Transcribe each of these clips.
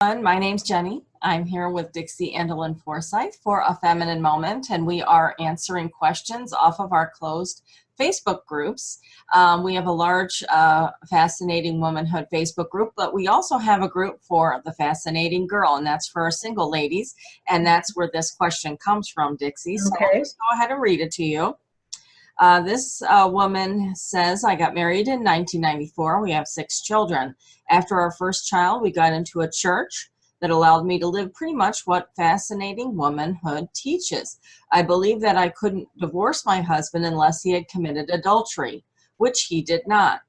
My name's Jenny. I'm here with Dixie Andelin Forsyth for A Feminine Moment, and we are answering questions off of our closed Facebook groups. We have a large Fascinating Womanhood Facebook group, but we also have a group for the Fascinating Girl, and that's for our single ladies, and that's where this question comes from, Dixie. So I'll just go ahead and read it to you. This woman says, I got married in 1994. We have 6 children. After our first child, we got into a church that allowed me to live pretty much what Fascinating Womanhood teaches. I believe that I couldn't divorce my husband unless he had committed adultery, which he did not.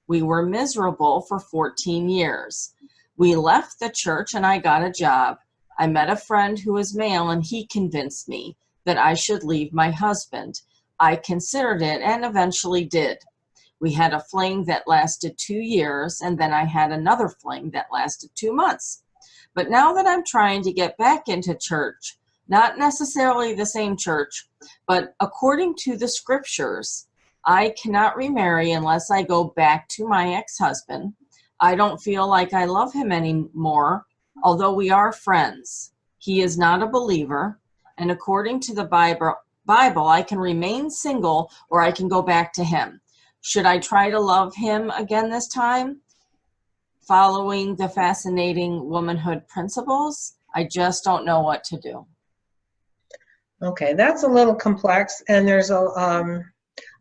We were miserable for 14 years. We left the church and I got a job. I met a friend who was male and he convinced me that I should leave my husband. I considered it and eventually did. We had a fling that lasted 2 years, and then I had another fling that lasted 2 months. But now that I'm trying to get back into church, not necessarily the same church, but according to the scriptures, I cannot remarry unless I go back to my ex-husband. I don't feel like I love him anymore, although we are friends. He is not a believer, and according to the Bible, I can remain single or I can go back to him. Should I try to love him again this time? Following the Fascinating Womanhood principles, I just don't know what to do. Okay, that's a little complex, and there's a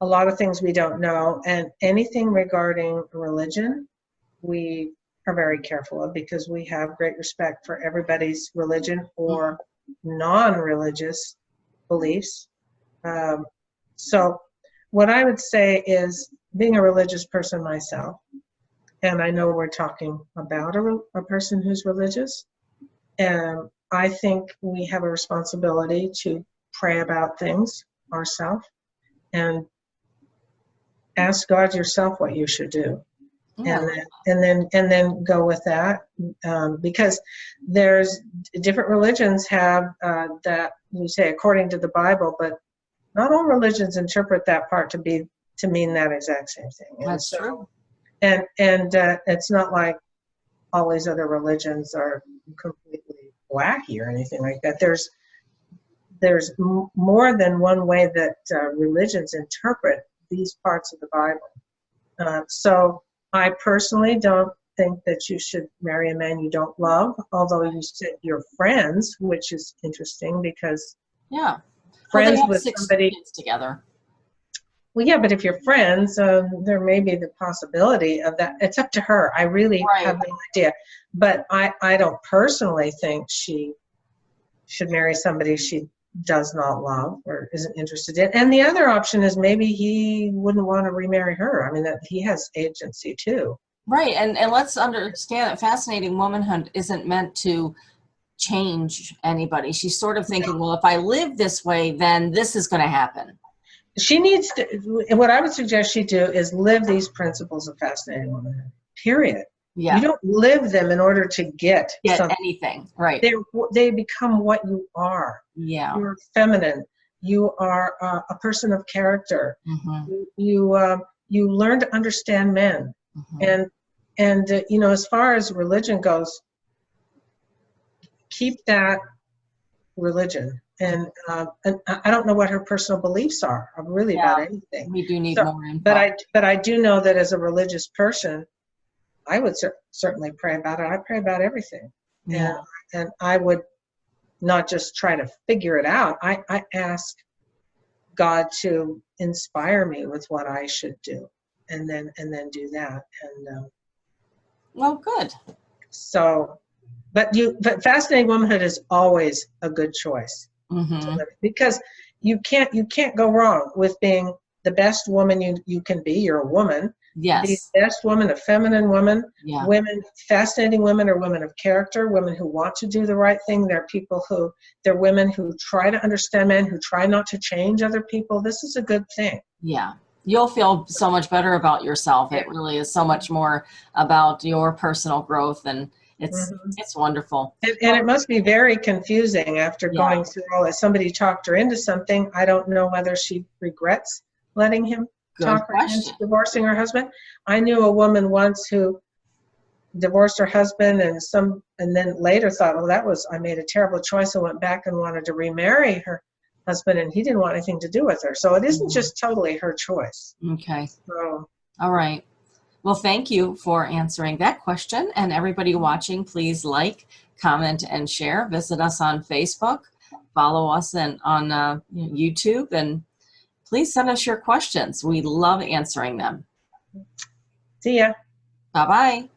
lot of things we don't know, and anything regarding religion, we are very careful of because we have great respect for everybody's religion or non-religious beliefs. So what I would say is, being a religious person myself, and I know we're talking about a person who's religious, and I think we have a responsibility to pray about things ourselves and ask God yourself what you should do. Yeah. And then go with that, because there's different religions have that you say according to the Bible, but not all religions interpret that part to mean that exact same thing. That's true. And it's not like all these other religions are completely wacky or anything like that. There's more than one way that religions interpret these parts of the Bible. So I personally don't think that you should marry a man you don't love, although you said you're friends, which is interesting because friends with somebody together. Well, yeah, but if you're friends, there may be the possibility of that. It's up to her. I really have no idea. But I don't personally think she should marry somebody she does not love or isn't interested in. And the other option is maybe he wouldn't want to remarry her. I mean, that he has agency too. Right, and let's understand that Fascinating Womanhood isn't meant to change anybody. She's sort of thinking, well, if I live this way, then this is going to happen. She needs to, what I would suggest she do is live these principles of Fascinating Womanhood, period. Yeah. You don't live them in order to get anything, right? They become what you are. Yeah. You're feminine. You are a person of character. Mm-hmm. You learn to understand men. Mm-hmm. And you know, as far as religion goes, keep that religion. And I don't know what her personal beliefs are really about anything. We do need more info. But I do know that as a religious person, I would certainly pray about it. I pray about everything. Yeah. And I would not just try to figure it out. I ask God to inspire me with what I should do, and then do that. And well, good. So, but Fascinating Womanhood is always a good choice. Mm-hmm. Because you can't go wrong with being the best woman you can be. You're a woman. Yes. Be the best woman, a feminine woman. Yeah. Women, fascinating women are women of character, women who want to do the right thing. They're women who try to understand men, who try not to change other people. This is a good thing. Yeah. You'll feel so much better about yourself. It really is so much more about your personal growth, and it's wonderful. And it must be very confusing after going through all this. Somebody talked her into something. I don't know whether she regrets letting him talk her into divorcing her husband. I knew a woman once who divorced her husband, and then later thought, oh, I made a terrible choice. I went back and wanted to remarry her husband, and he didn't want anything to do with her. So it isn't just totally her choice. Okay. So, All right. Well, thank you for answering that question. And everybody watching, please like, comment, and share. Visit us on Facebook. Follow us on YouTube. And please send us your questions. We love answering them. see ya. Bye-bye.